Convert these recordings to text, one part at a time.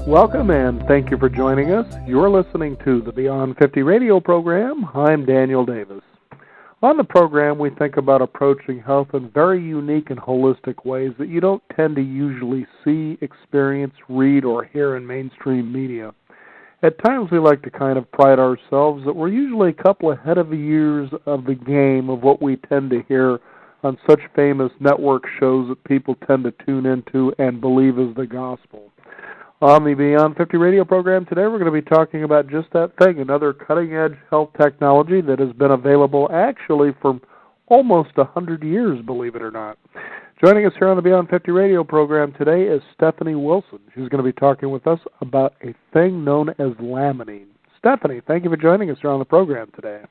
Welcome and thank you for joining us. You're listening to the Beyond 50 radio program. I'm Daniel Davis. On the program, we think about approaching health in very unique and holistic ways that you don't tend to usually see, experience, read, or hear in mainstream media. At times, we like to kind of pride ourselves that we're usually a couple ahead of the years of the game of what we tend to hear on such famous network shows that people tend to tune into and believe is the gospel. On the Beyond 50 radio program today, we're going to be talking about just that thing, another cutting-edge health technology that has been available actually for almost 100 years, believe it or not. Joining us here on the Beyond 50 radio program today is Stephanie Wilson. She's going to be talking with us about a thing known as Laminine. Stephanie, thank you for joining us here on the program today.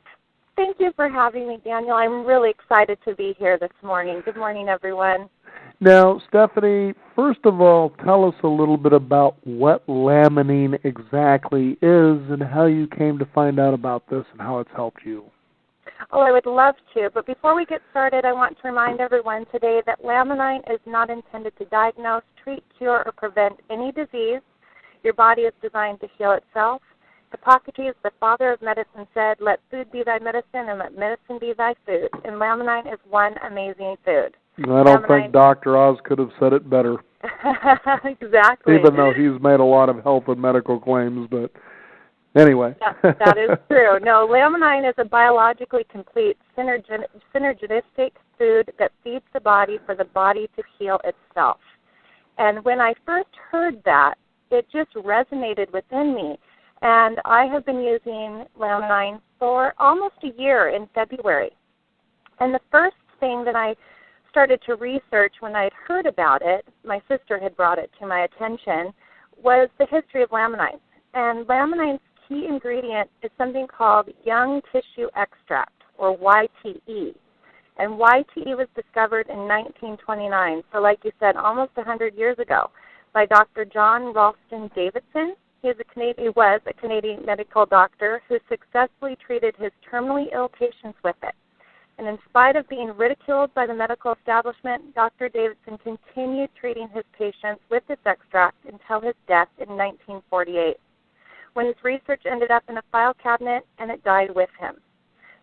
Thank you for having me, Daniel. I'm really excited to be here this morning. Good morning, everyone. Now, Stephanie, first of all, tell us a little bit about what Laminine exactly is and how you came to find out about this and how it's helped you. Oh, I would love to. But before we get started, I want to remind everyone today that Laminine is not intended to diagnose, treat, cure, or prevent any disease. Your body is designed to heal itself. Hippocrates, the father of medicine, said, "Let food be thy medicine and let medicine be thy food." And Laminine is one amazing food. I don't think Dr. Oz could have said it better. Exactly. Even though he's made a lot of health and medical claims, but anyway. That is true. No, Laminine is a biologically complete synergistic food that feeds the body for the body to heal itself. And when I first heard that, it just resonated within me. And I have been using Laminine for almost a year in February. And the first thing that I started to research when I had heard about it, my sister had brought it to my attention, was the history of Laminine. And Laminine's key ingredient is something called young tissue extract, or YTE. And YTE was discovered in 1929, so like you said, almost 100 years ago, by Dr. John Ralston Davidson. He was a Canadian medical doctor who successfully treated his terminally ill patients with it. And in spite of being ridiculed by the medical establishment, Dr. Davidson continued treating his patients with this extract until his death in 1948, when his research ended up in a file cabinet and it died with him.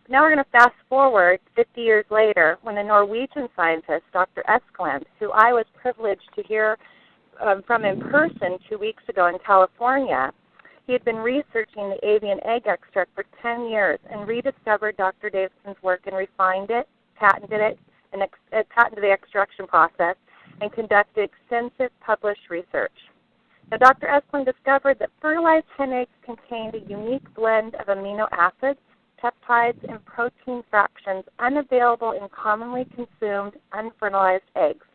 But now we're going to fast forward 50 years later when a Norwegian scientist, Dr. Eskelund, who I was privileged to hear from in person 2 weeks ago in California, he had been researching the avian egg extract for 10 years and rediscovered Dr. Davidson's work and refined it, patented it, and patented the extraction process, and conducted extensive published research. Now, Dr. Eskelund discovered that fertilized hen eggs contained a unique blend of amino acids, peptides, and protein fractions unavailable in commonly consumed unfertilized eggs.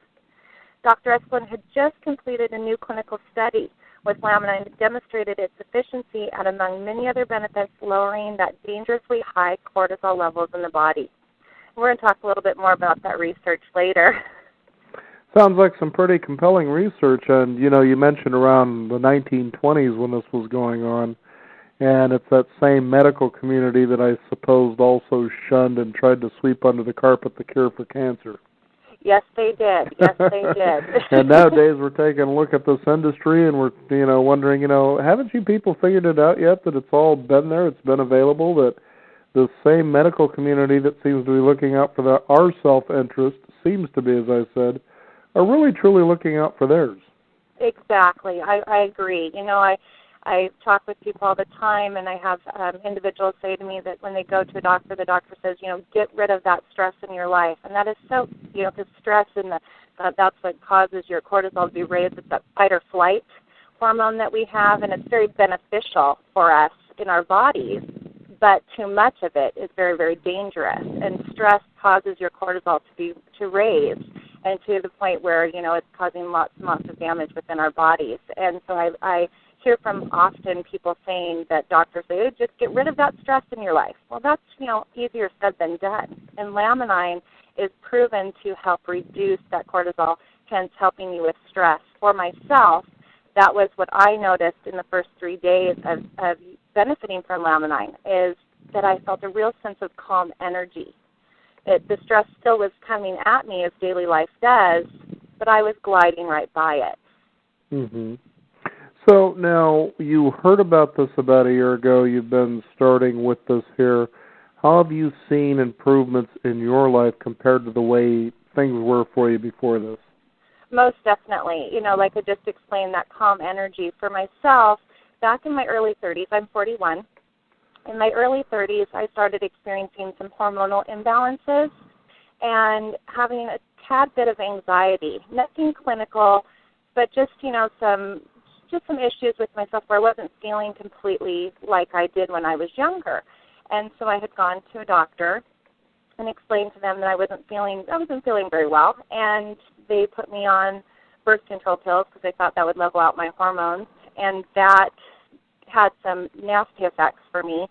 Dr. Eskelund had just completed a new clinical study with Laminine that demonstrated its efficiency and, among many other benefits, lowering that dangerously high cortisol levels in the body. We're going to talk a little bit more about that research later. Sounds like some pretty compelling research, and you mentioned around the 1920s when this was going on, and it's that same medical community that I suppose also shunned and tried to sweep under the carpet the cure for cancer. Yes, they did. Yes, they did. And nowadays we're taking a look at this industry and we're, wondering, haven't you people figured it out yet that it's all been there, it's been available, that the same medical community that seems to be looking out for our self-interest, seems to be, as I said, are really truly looking out for theirs. Exactly. I agree. I talk with people all the time, and I have individuals say to me that when they go to a doctor, the doctor says, get rid of that stress in your life. And that is so, because stress that's what causes your cortisol to be raised. It's that fight or flight hormone that we have, and it's very beneficial for us in our bodies. But too much of it is very, very dangerous. And stress causes your cortisol to raise, and to the point where, it's causing lots and lots of damage within our bodies. And so I hear from often people saying that doctors say, oh, just get rid of that stress in your life. Well, that's, easier said than done. And Laminine is proven to help reduce that cortisol, hence helping you with stress. For myself, that was what I noticed in the first 3 days of benefiting from Laminine, is that I felt a real sense of calm energy. The stress still was coming at me as daily life does, but I was gliding right by it. Mm-hmm. So now you heard about this about a year ago. You've been starting with this here. How have you seen improvements in your life compared to the way things were for you before this? Most definitely. Like I just explained, that calm energy. For myself, back in my early 30s, I'm 41. In my early 30s, I started experiencing some hormonal imbalances and having a tad bit of anxiety. Nothing clinical, but just, some issues with myself where I wasn't feeling completely like I did when I was younger. And so I had gone to a doctor and explained to them that I wasn't feeling very well, and they put me on birth control pills because they thought that would level out my hormones, and that had some nasty effects for me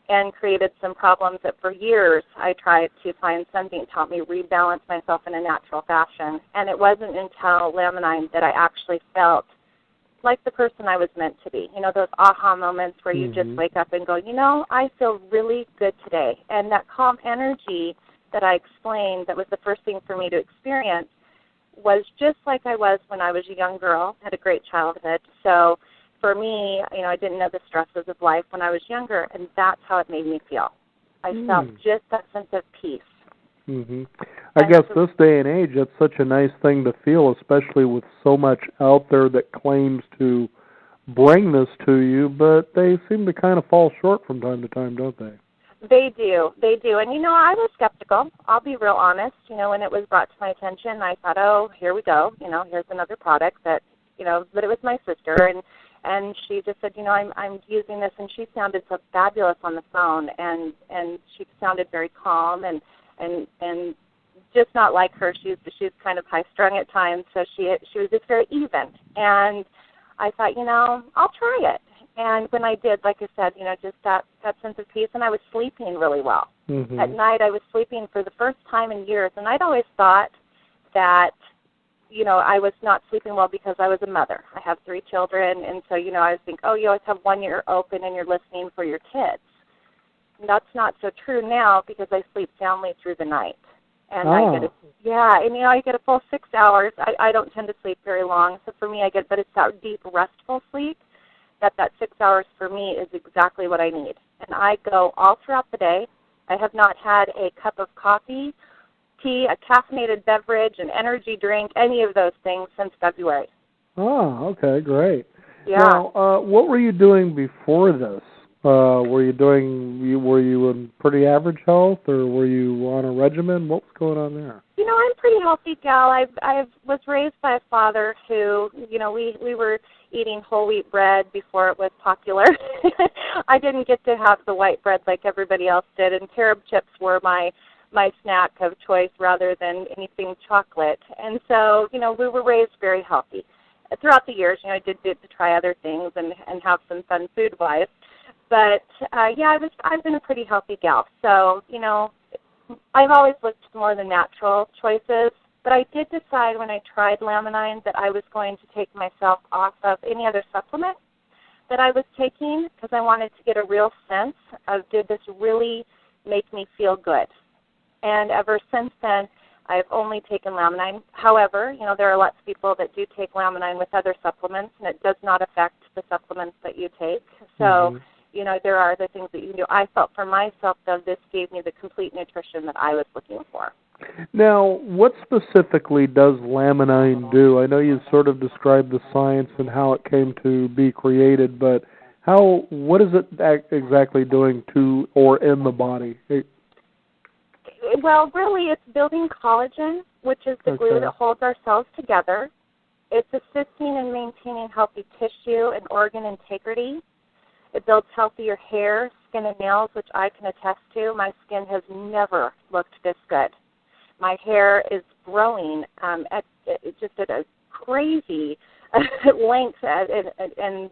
and created some problems that for years I tried to find something to help me rebalance myself in a natural fashion. And it wasn't until Laminine that I actually felt like the person I was meant to be. Those aha moments where you just wake up and go, I feel really good today. And that calm energy that I explained, that was the first thing for me to experience, was just like I was when I was a young girl, had a great childhood. So for me, I didn't know the stresses of life when I was younger, and that's how it made me feel. I felt just that sense of peace. I guess this day and age, it's such a nice thing to feel, especially with so much out there that claims to bring this to you, but they seem to kind of fall short from time to time, don't they? They do. And, I was skeptical. I'll be real honest. When it was brought to my attention, I thought, oh, here we go. Here's another product that, but it was my sister, and she just said, I'm using this, and she sounded so fabulous on the phone, and she sounded very calm and just not like her. She's kind of high strung at times, so she was just very even. And I thought, I'll try it. And when I did, like I said, just that sense of peace, and I was sleeping really well. At night I was sleeping for the first time in years, and I'd always thought that I was not sleeping well because I was a mother. I have 3 children, and so, I was thinking, oh, you always have one ear open and you're listening for your kids. And that's not so true now because I sleep soundly through the night. And I get a full 6 hours. I don't tend to sleep very long, so for me but it's that deep, restful sleep that 6 hours for me is exactly what I need. And I go all throughout the day. I have not had a cup of coffee, tea, a caffeinated beverage, an energy drink, any of those things since February. Oh, okay, great. Yeah. Now, what were you doing before this? Were you in pretty average health, or were you on a regimen? What was going on there? I'm a pretty healthy gal. I was raised by a father who, we were eating whole wheat bread before it was popular. I didn't get to have the white bread like everybody else did, and carob chips were my snack of choice rather than anything chocolate. And so, we were raised very healthy. Throughout the years, I did get to try other things and have some fun food-wise. But, I've been a pretty healthy gal. So, I've always looked for more the natural choices. But I did decide when I tried Laminine that I was going to take myself off of any other supplement that I was taking because I wanted to get a real sense of, did this really make me feel good? And ever since then, I've only taken Laminine. However, there are lots of people that do take Laminine with other supplements, and it does not affect the supplements that you take. So, there are other things that you can do. I felt for myself, though, this gave me the complete nutrition that I was looking for. Now, what specifically does Laminine do? I know you sort of described the science and how it came to be created, but what is it exactly doing to or in the body? Well, really, it's building collagen, which is the glue that holds our cells together. It's assisting in maintaining healthy tissue and organ integrity. It builds healthier hair, skin, and nails, which I can attest to. My skin has never looked this good. My hair is growing at a crazy length, and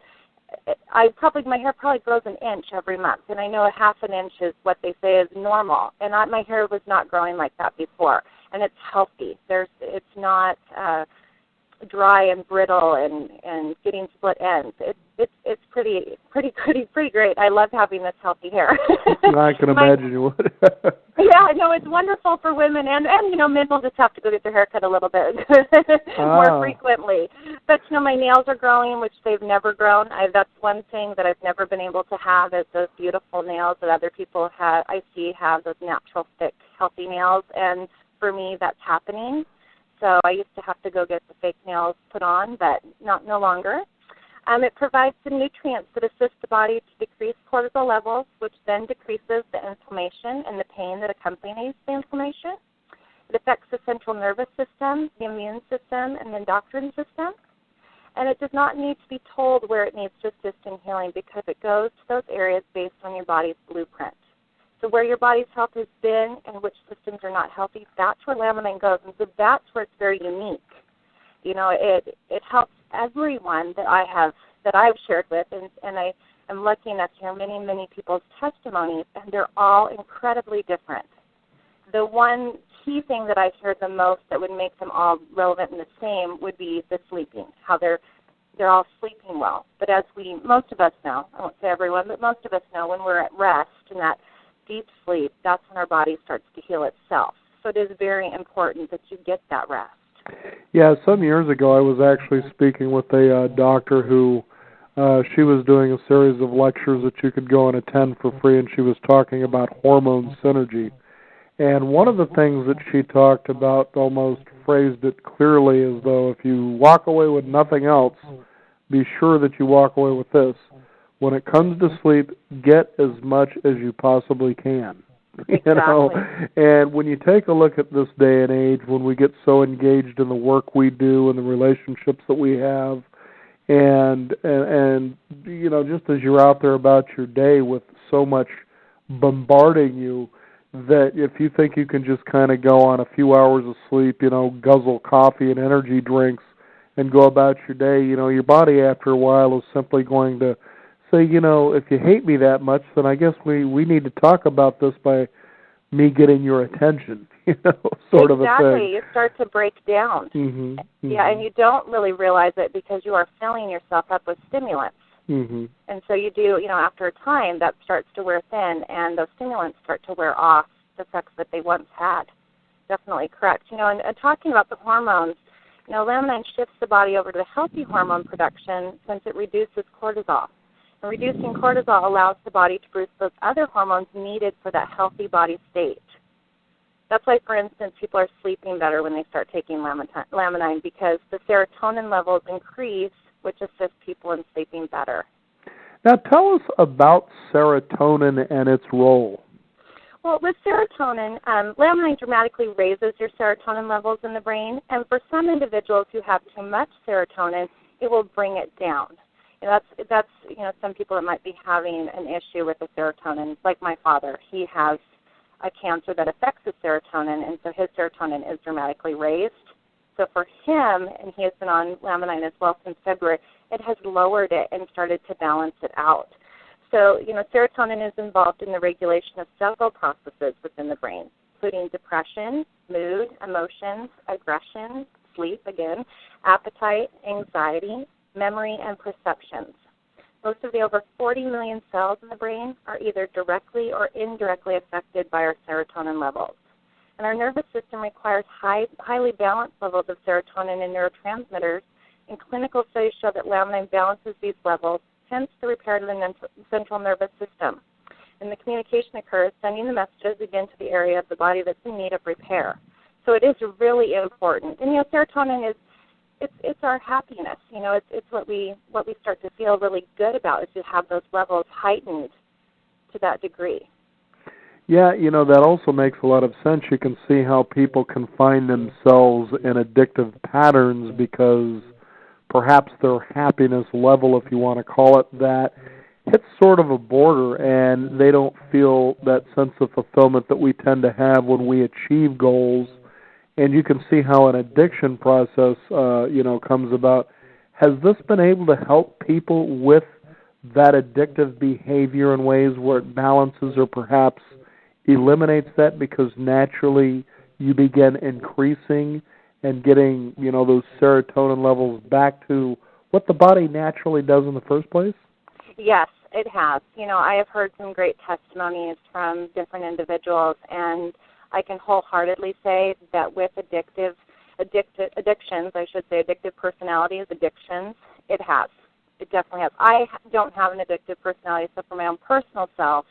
my hair probably grows an inch every month, and I know a half an inch is what they say is normal, and my hair was not growing like that before, and it's healthy. It's not dry and brittle and getting split ends. It's pretty great. I love having this healthy hair. I can imagine you would. Yeah, no, it's wonderful for women, and men will just have to go get their hair cut a little bit more frequently. But my nails are growing, which they've never grown. That's one thing that I've never been able to have is those beautiful nails that other people have. I see have those natural, thick, healthy nails, and for me, that's happening. So I used to have to go get the fake nails put on, but no longer. It provides the nutrients that assist the body to decrease cortisol levels, which then decreases the inflammation and the pain that accompanies the inflammation. It affects the central nervous system, the immune system, and the endocrine system. And it does not need to be told where it needs to assist in healing because it goes to those areas based on your body's blueprint. So where your body's health has been and which systems are not healthy, that's where Laminine goes. And so that's where it's very unique. It helps everyone that I've shared with, and I am lucky enough to hear many people's testimonies, and they're all incredibly different. The one key thing that I've heard the most that would make them all relevant and the same would be the sleeping, how they're all sleeping well. But as most of us know, I won't say everyone, but most of us know when we're at rest in that deep sleep, that's when our body starts to heal itself. So it is very important that you get that rest. Yeah, some years ago I was actually speaking with a doctor who she was doing a series of lectures that you could go and attend for free, and she was talking about hormone synergy. And one of the things that she talked about, almost phrased it clearly as though if you walk away with nothing else, be sure that you walk away with this. When it comes to sleep, get as much as you possibly can. Exactly. And when you take a look at this day and age, when we get so engaged in the work we do and the relationships that we have, and just as you're out there about your day with so much bombarding you, that if you think you can just kind of go on a few hours of sleep, guzzle coffee and energy drinks and go about your day, your body after a while is simply going to say, if you hate me that much, then I guess we need to talk about this by me getting your attention, sort of a thing. Exactly. You start to break down. Mm-hmm. Yeah, and you don't really realize it because you are filling yourself up with stimulants. Mm-hmm. And so you do, after a time, that starts to wear thin, and those stimulants start to wear off the effects that they once had. Definitely correct. And talking about the hormones, Laminine shifts the body over to the healthy hormone production since it reduces cortisol. And reducing cortisol allows the body to produce those other hormones needed for that healthy body state. That's why, for instance, people are sleeping better when they start taking Laminine because the serotonin levels increase, which assists people in sleeping better. Now tell us about serotonin and its role. Well, with serotonin, Laminine dramatically raises your serotonin levels in the brain, and for some individuals who have too much serotonin, it will bring it down. That's some people that might be having an issue with the serotonin, like my father. He has a cancer that affects his serotonin, and so his serotonin is dramatically raised. So for him, and he has been on Laminine as well since February, it has lowered it and started to balance it out. So, serotonin is involved in the regulation of several processes within the brain, including depression, mood, emotions, aggression, sleep, again, appetite, anxiety, memory, and perceptions. Most of the over 40 million cells in the brain are either directly or indirectly affected by our serotonin levels. And our nervous system requires highly balanced levels of serotonin and neurotransmitters, and clinical studies show that Laminine balances these levels, hence the repair to the central nervous system. And the communication occurs, sending the messages again to the area of the body that's in need of repair. So it is really important. And serotonin is it's our happiness. It's what we start to feel really good about is to have those levels heightened to that degree. Yeah, that also makes a lot of sense. You can see how people can find themselves in addictive patterns because perhaps their happiness level, if you want to call it that, hits sort of a border, and they don't feel that sense of fulfillment that we tend to have when we achieve goals. And you can see how an addiction process, comes about. Has this been able to help people with that addictive behavior in ways where it balances or perhaps eliminates that because naturally you begin increasing and getting, those serotonin levels back to what the body naturally does in the first place? Yes, It has. I have heard some great testimonies from different individuals, and I can wholeheartedly say that with addictive personalities, addictions, it has. It definitely has. I don't have an addictive personality, so for my own personal self,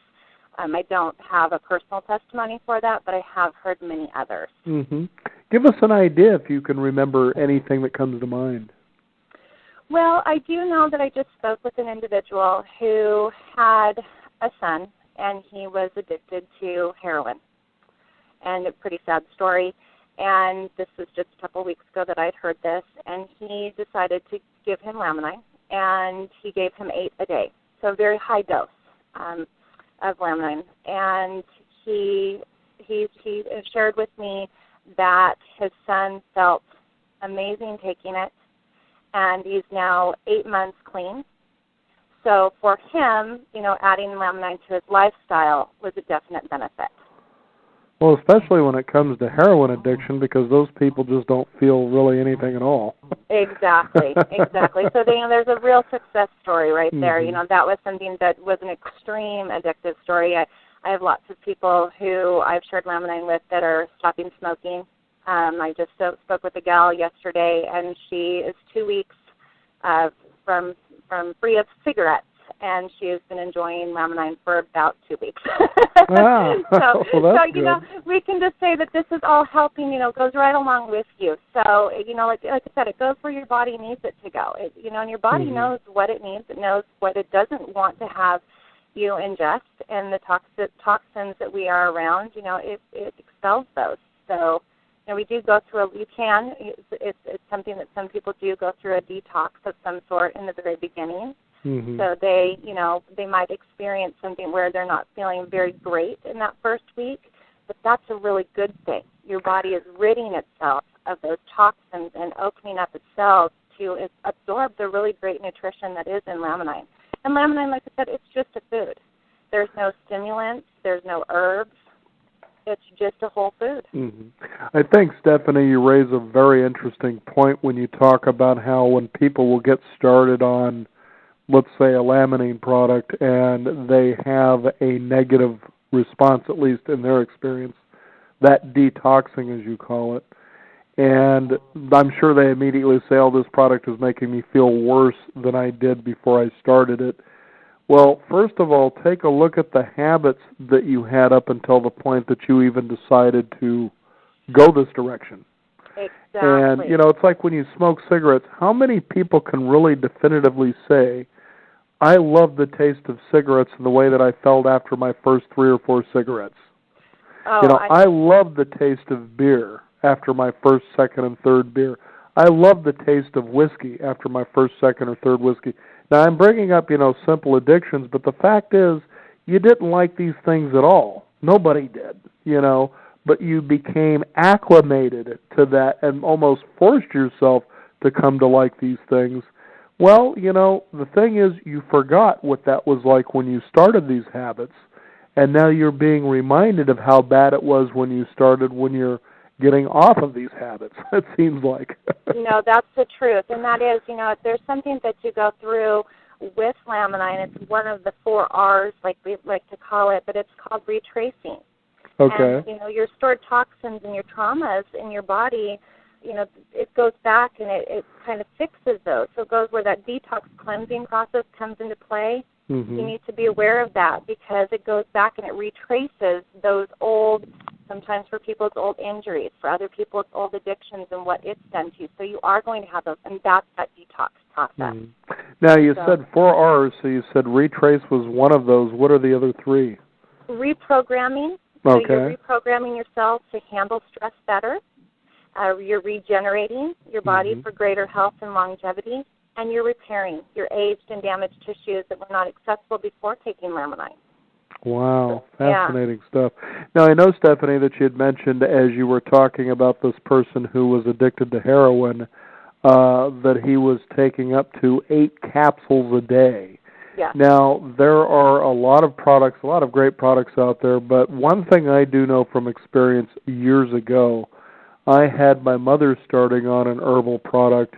I don't have a personal testimony for that, but I have heard many others. Mm-hmm. Give us an idea if you can remember anything that comes to mind. Well, I do know that I just spoke with an individual who had a son, and he was addicted to heroin. And a pretty sad story. And this was just a couple of weeks ago that I'd heard this, and he decided to give him Laminine, and he gave him 8 a day, so a very high dose of Laminine. And he shared with me that his son felt amazing taking it, and he's now 8 months clean. So for him, adding Laminine to his lifestyle was a definite benefit. Well, especially when it comes to heroin addiction, because those people just don't feel really anything at all. Exactly. So there's a real success story right there. Mm-hmm. That was something that was an extreme addictive story. I have lots of people who I've shared Laminine with that are stopping smoking. I just spoke with a gal yesterday, and she is 2 weeks from free of cigarettes, and she has been enjoying Laminine for about 2 weeks. Well, that's good. We can just say that this is all helping, goes right along with you. So, like I said, it goes where your body needs it to go. And your body knows what it needs. It knows what it doesn't want to have you ingest, and the toxins that we are around, it expels those. So, we do go through it's something that some people do go through a detox of some sort in the very beginning. Mm-hmm. So they might experience something where they're not feeling very great in that first week, but that's a really good thing. Your body is ridding itself of those toxins and opening up its cells to absorb the really great nutrition that is in Laminine. And Laminine, like I said, it's just a food. There's no stimulants. There's no herbs. It's just a whole food. Mm-hmm. I think, Stephanie, you raise a very interesting point when you talk about how when people will get started on, let's say, a Laminine product, and they have a negative response, at least in their experience, that detoxing, as you call it. And I'm sure they immediately say, oh, this product is making me feel worse than I did before I started it. Well, first of all, take a look at the habits that you had up until the point that you even decided to go this direction. Exactly. And, it's like when you smoke cigarettes, how many people can really definitively say, I love the taste of cigarettes and the way that I felt after my first 3 or 4 cigarettes? I love the taste of beer after my first, second, and third beer. I love the taste of whiskey after my first, second, or third whiskey. Now, I'm bringing up, simple addictions, but the fact is you didn't like these things at all. Nobody did, but you became acclimated to that and almost forced yourself to come to like these things. Well, the thing is you forgot what that was like when you started these habits, and now you're being reminded of how bad it was when you started when you're getting off of these habits, it seems like. That's the truth, and that is, there's something that you go through with Laminine. It's one of the 4 R's, like we like to call it, but it's called retracing. Okay. And, your stored toxins and your traumas in your body, it goes back and it kind of fixes those. So it goes where that detox cleansing process comes into play. Mm-hmm. You need to be aware of that because it goes back and it retraces those old, sometimes for people it's old injuries, for other people it's old addictions and what it's done to you. So you are going to have those, and that's that detox process. Mm-hmm. Now you said 4 R's, so you said retrace was one of those. What are the other 3? Reprogramming. Okay. So you're reprogramming yourself to handle stress better. You're regenerating your body for greater health and longevity, and you're repairing your aged and damaged tissues that were not accessible before taking Laminine. Wow, fascinating stuff. Now, I know, Stephanie, that you had mentioned as you were talking about this person who was addicted to heroin that he was taking up to 8 capsules a day. Yeah. Now, there are a lot of products, a lot of great products out there, but one thing I do know from experience years ago, I had my mother starting on an herbal product,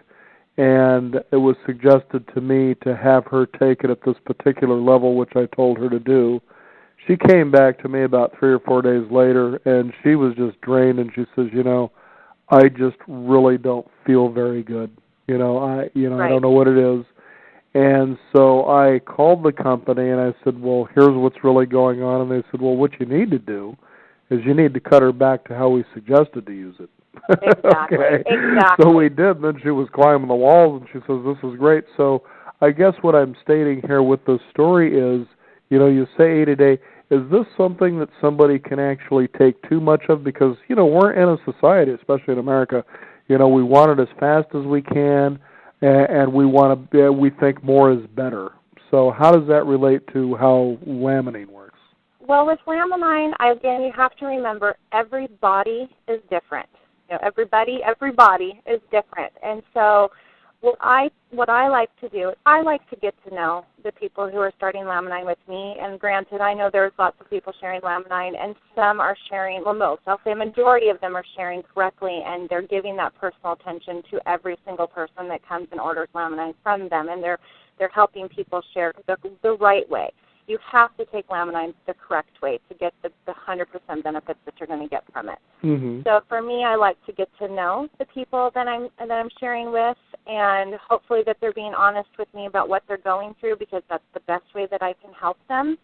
and it was suggested to me to have her take it at this particular level, which I told her to do. She came back to me about 3 or 4 days later, and she was just drained, and she says, I just really don't feel very good. I don't know what it is. And so I called the company, and I said, well, here's what's really going on. And they said, well, what you need to do is you need to cut her back to how we suggested to use it. Exactly. Okay. Exactly. So we did, and then she was climbing the walls, and she says, this is great. So I guess what I'm stating here with this story is, you say 8 a day. Is this something that somebody can actually take too much of? Because, we're in a society, especially in America, we want it as fast as we can, and we think more is better. So how does that relate to how Laminine works? Well, with Laminine, again, you have to remember every body is different. Every body is different. And so what I like to do, I like to get to know the people who are starting Laminine with me. And granted, I know there's lots of people sharing Laminine, and some are sharing, well, most, I'll say a majority of them are sharing correctly, and they're giving that personal attention to every single person that comes and orders Laminine from them, and they're helping people share the right way. You have to take Laminine the correct way to get the 100% benefits that you're going to get from it. Mm-hmm. So for me, I like to get to know the people that I'm sharing with, and hopefully that they're being honest with me about what they're going through, because that's the best way that I can help them.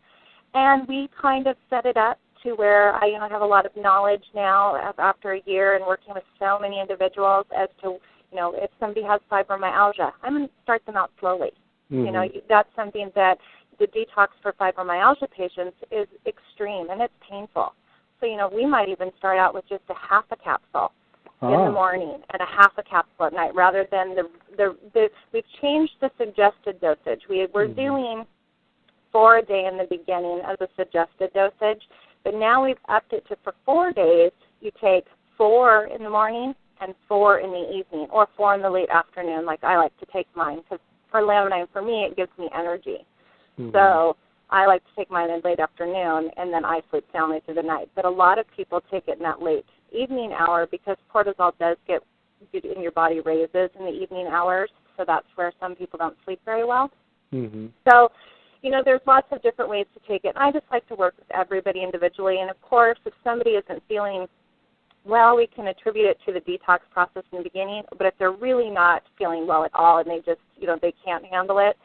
And we kind of set it up to where I have a lot of knowledge now after a year and working with so many individuals as to, if somebody has fibromyalgia, I'm going to start them out slowly. Mm-hmm. That's something that the detox for fibromyalgia patients is extreme, and it's painful. So, we might even start out with just a half a capsule in the morning and a half a capsule at night, rather than we've changed the suggested dosage. We're doing 4 a day in the beginning as a suggested dosage, but now we've upped it to, for 4 days, you take 4 in the morning and 4 in the evening, or 4 in the late afternoon, like I like to take mine, because for Laminine, for me, it gives me energy. Mm-hmm. So I like to take mine in late afternoon, and then I sleep soundly through the night. But a lot of people take it in that late evening hour, because cortisol does get in your body raises in the evening hours, so that's where some people don't sleep very well. Mm-hmm. So, there's lots of different ways to take it. I just like to work with everybody individually, and of course, if somebody isn't feeling well, we can attribute it to the detox process in the beginning, but if they're really not feeling well at all and they just, they can't handle it,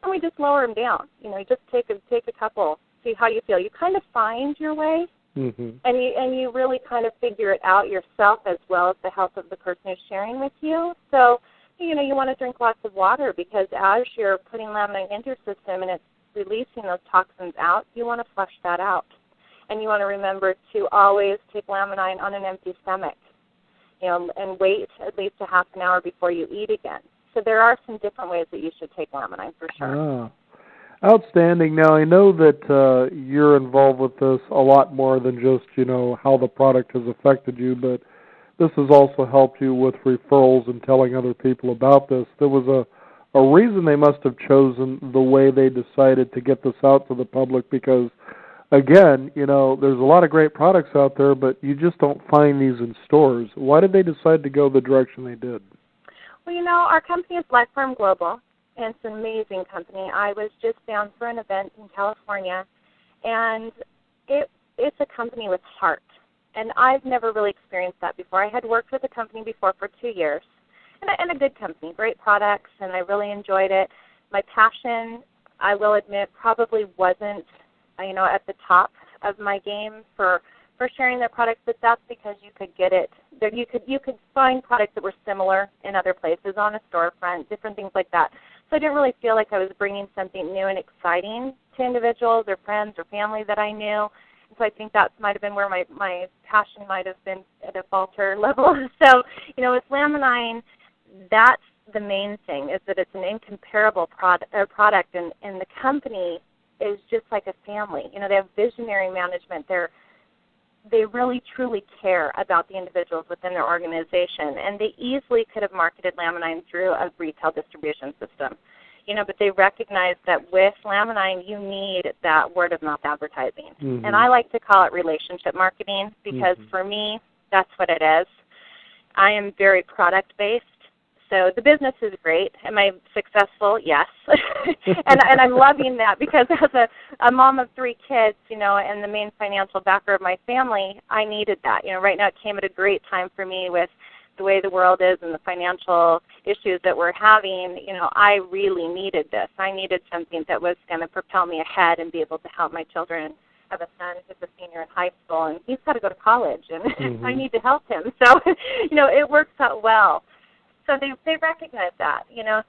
then we just lower them down. You just take a couple, see how you feel. You kind of find your way, mm-hmm. and you really kind of figure it out yourself, as well as the health of the person who's sharing with you. So, you want to drink lots of water, because as you're putting Laminine into your system and it's releasing those toxins out, you want to flush that out. And you want to remember to always take Laminine on an empty stomach, and wait at least a half an hour before you eat again. So there are some different ways that you should take Laminine, for sure. Outstanding. Now, I know that you're involved with this a lot more than just, how the product has affected you, but this has also helped you with referrals and telling other people about this. There was a reason they must have chosen the way they decided to get this out to the public, because again, there's a lot of great products out there, but you just don't find these in stores. Why did they decide to go the direction they did? Well, our company is Lifeform Global, and it's an amazing company. I was just down for an event in California, and it's a company with heart, and I've never really experienced that before. I had worked with a company before for 2 years, and a good company, great products, and I really enjoyed it. My passion, I will admit, probably wasn't at the top of my game for sharing their products, but that's because you could get it. You could find products that were similar in other places on a storefront, different things like that. So I didn't really feel like I was bringing something new and exciting to individuals or friends or family that I knew. And so I think that might have been where my passion might have been at a falter level. So, with Laminine, that's the main thing, is that it's an incomparable product, and the company is just like a family. They have visionary management. They really, truly care about the individuals within their organization, and they easily could have marketed Laminine through a retail distribution system. But they recognize that with Laminine, you need that word-of-mouth advertising. Mm-hmm. And I like to call it relationship marketing, because for me, that's what it is. I am very product-based. so the business is great. Am I successful? Yes. and I'm loving that, because as a mom of 3 kids, and the main financial backer of my family, I needed that. Right now it came at a great time for me with the way the world is and the financial issues that we're having. I really needed this. I needed something that was going to propel me ahead and be able to help my children. I have a son who's a senior in high school, and he's got to go to college, and I need to help him. So, it works out well. So they recognize that,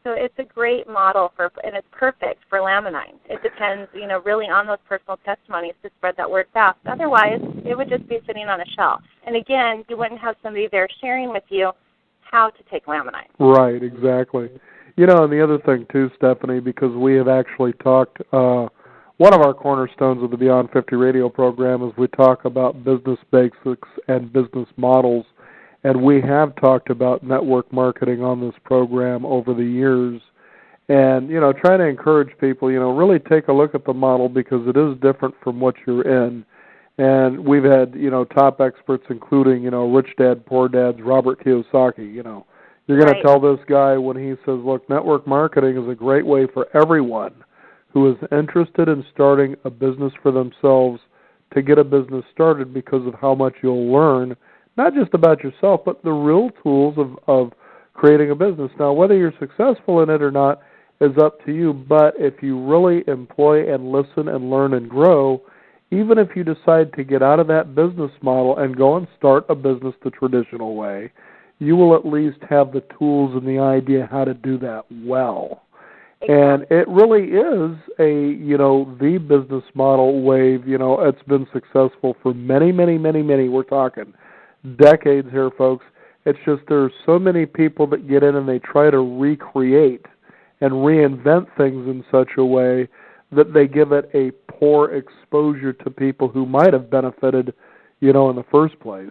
So it's a great model and it's perfect for Laminine. It depends, really on those personal testimonies to spread that word fast. Otherwise, it would just be sitting on a shelf. And again, you wouldn't have somebody there sharing with you how to take Laminine. Right, exactly. And the other thing too, Stephanie, because we have actually talked. One of our cornerstones of the Beyond 50 radio program is we talk about business basics and business models, and we have talked about network marketing on this program over the years. And, trying to encourage people, really take a look at the model, because it is different from what you're in. And we've had, top experts, including, Rich Dad, Poor Dad's Robert Kiyosaki. You're going to tell this guy when he says, look, network marketing is a great way for everyone who is interested in starting a business for themselves to get a business started, because of how much you'll learn, not just about yourself, but the real tools of creating a business. Now, whether you're successful in it or not is up to you, but if you really employ and listen and learn and grow, even if you decide to get out of that business model and go and start a business the traditional way, you will at least have the tools and the idea how to do that well. And it really is the business model wave. It's been successful for many, we're talking decades here, folks. It's just there's so many people that get in and they try to recreate and reinvent things in such a way that they give it a poor exposure to people who might have benefited, in the first place.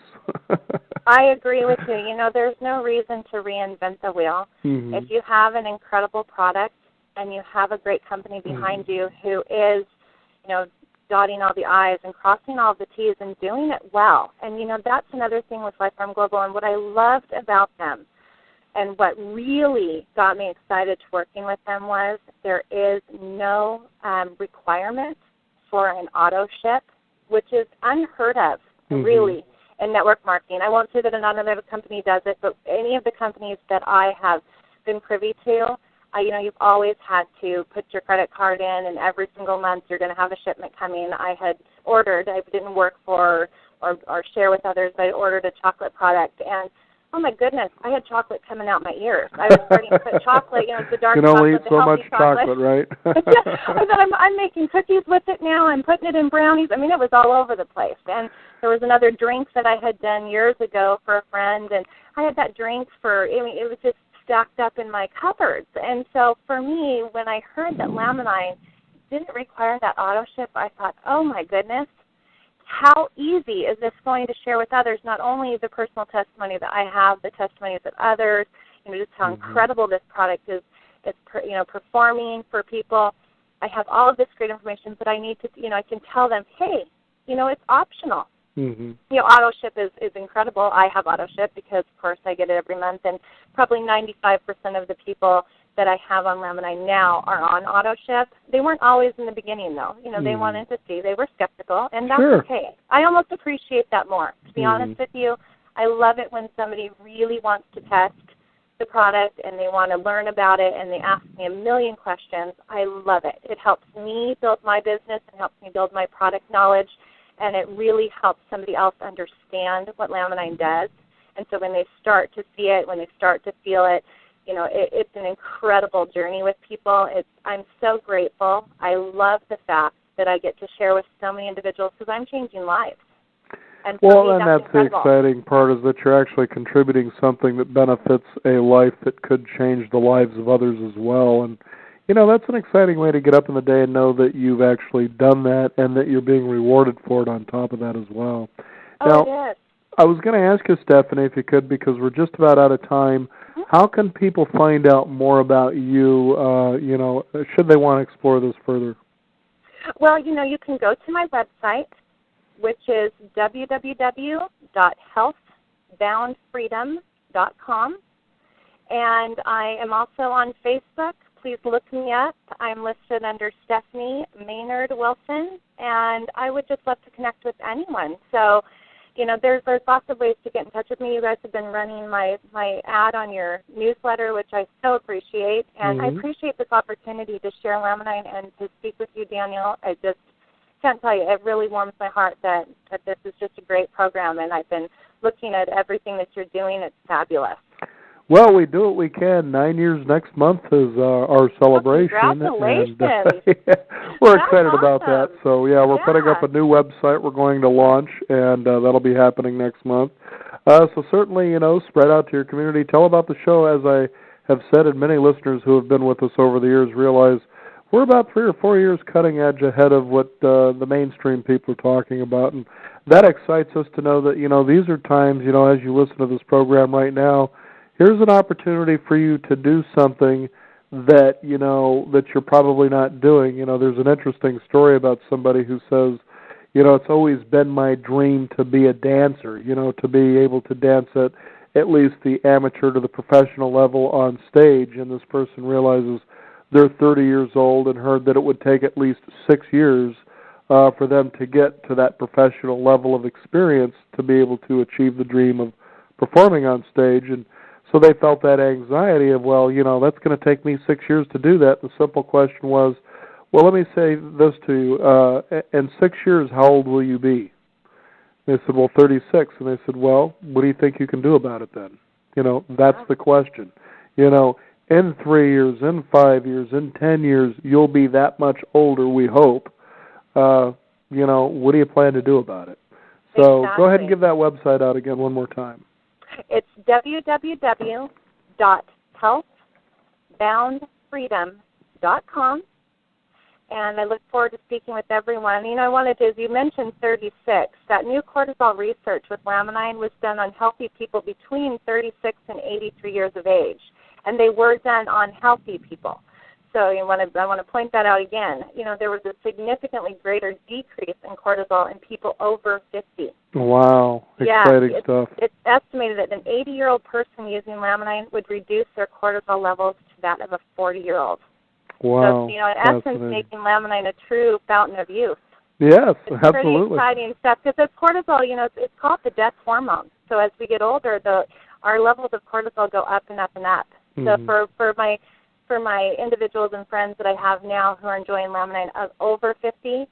I agree with you. There's no reason to reinvent the wheel. Mm-hmm. If you have an incredible product, and you have a great company behind you who is, dotting all the I's and crossing all the T's and doing it well. And, that's another thing with Life Farm Global. And what I loved about them and what really got me excited to working with them was there is no requirement for an auto ship, which is unheard of, really, in network marketing. I won't say that another company does it, but any of the companies that I have been privy to, you've always had to put your credit card in, and every single month you're going to have a shipment coming. I had ordered, I didn't work for or share with others, but I ordered a chocolate product, and oh my goodness, I had chocolate coming out my ears. I was starting to put chocolate, the dark chocolate, the healthy chocolate. You can only eat so much chocolate, right? I said, I'm making cookies with it now. I'm putting it in brownies. I mean, it was all over the place. And there was another drink that I had done years ago for a friend, and I had that drink it was just stacked up in my cupboards. And so for me, when I heard that Laminine didn't require that auto ship, I thought, oh my goodness, how easy is this going to share with others, not only the personal testimony that I have, the testimonies of others, just how incredible this product is performing for people. I have all of this great information, but I need to, I can tell them, hey, it's optional. Auto ship is incredible. I have auto ship because, of course, I get it every month, and probably 95% of the people that I have on Laminine now are on auto ship. They weren't always in the beginning, though. They wanted to see. They were skeptical, and that's okay. I almost appreciate that more. To be honest with you, I love it when somebody really wants to test the product and they want to learn about it and they ask me a million questions. I love it. It helps me build my business and helps me build my product knowledge, and it really helps somebody else understand what Laminine does. And so when they start to see it, when they start to feel it, it's an incredible journey with people. I'm so grateful. I love the fact that I get to share with so many individuals because I'm changing lives. And that's incredible. The exciting part is that you're actually contributing something that benefits a life that could change the lives of others as well. And, that's an exciting way to get up in the day and know that you've actually done that and that you're being rewarded for it on top of that as well. Now, it is. I was going to ask you, Stephanie, if you could, because we're just about out of time. How can people find out more about you, should they want to explore this further? Well, you can go to my website, which is www.healthboundfreedom.com. And I am also on Facebook. Please look me up. I'm listed under Stephanie Maynard Wilson, and I would just love to connect with anyone. So, there's lots of ways to get in touch with me. You guys have been running my ad on your newsletter, which I so appreciate. And I appreciate this opportunity to share Laminine and to speak with you, Daniel. I just can't tell you, it really warms my heart that this is just a great program, and I've been looking at everything that you're doing. It's fabulous. Well, we do what we can. 9 years next month is our celebration. Congratulations. And, we're excited about that. So, we're putting up a new website we're going to launch, and that'll be happening next month. So certainly, spread out to your community. Tell about the show. As I have said, and many listeners who have been with us over the years realize we're about 3 or 4 years cutting edge ahead of what the mainstream people are talking about. And that excites us to know that, these are times, as you listen to this program right now, here's an opportunity for you to do something that, that you're probably not doing. There's an interesting story about somebody who says, it's always been my dream to be a dancer, to be able to dance at least the amateur to the professional level on stage. And this person realizes they're 30 years old and heard that it would take at least 6 years for them to get to that professional level of experience to be able to achieve the dream of performing on stage. And so they felt that anxiety of, that's going to take me 6 years to do that. The simple question was, well, let me say this to you. In 6 years, how old will you be? They said, well, 36. And they said, well, what do you think you can do about it then? That's the question. In 3 years, in 5 years, in 10 years, you'll be that much older, we hope. What do you plan to do about it? So Go ahead and give that website out again one more time. It's www.healthboundfreedom.com, and I look forward to speaking with everyone. I wanted to, as you mentioned 36, that new cortisol research with Laminine was done on healthy people between 36 and 83 years of age, and they were done on healthy people. So I want to point that out again. There was a significantly greater decrease in cortisol in people over 50. Wow, exciting stuff. It's estimated that an 80-year-old person using Laminine would reduce their cortisol levels to that of a 40-year-old. Wow, so, in essence, making Laminine a true fountain of youth. Yes, it's absolutely. Pretty exciting stuff because cortisol, it's called the death hormone. So as we get older, our levels of cortisol go up and up and up. So for my individuals and friends that I have now who are enjoying Laminine of over 50,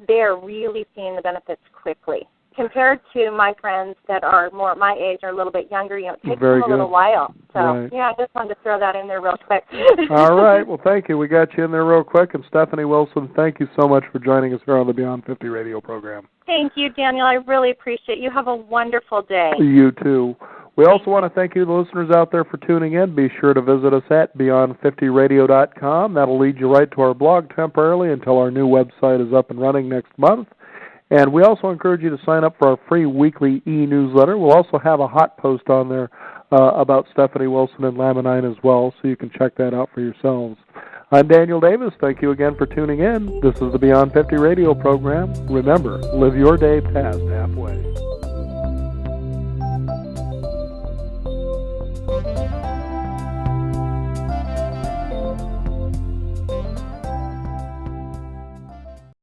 they're really seeing the benefits quickly. Compared to my friends that are more my age or a little bit younger, it takes them a little while. So, I just wanted to throw that in there real quick. All right. Well, thank you. We got you in there real quick. And Stephanie Wilson, thank you so much for joining us here on the Beyond 50 radio program. Thank you, Daniel. I really appreciate it. You have a wonderful day. You too. We also want to thank you, the listeners out there, for tuning in. Be sure to visit us at beyond50radio.com. That'll lead you right to our blog temporarily until our new website is up and running next month. And we also encourage you to sign up for our free weekly e-newsletter. We'll also have a hot post on there about Stephanie Wilson and Laminine as well, so you can check that out for yourselves. I'm Daniel Davis. Thank you again for tuning in. This is the Beyond 50 radio program. Remember, live your day past halfway.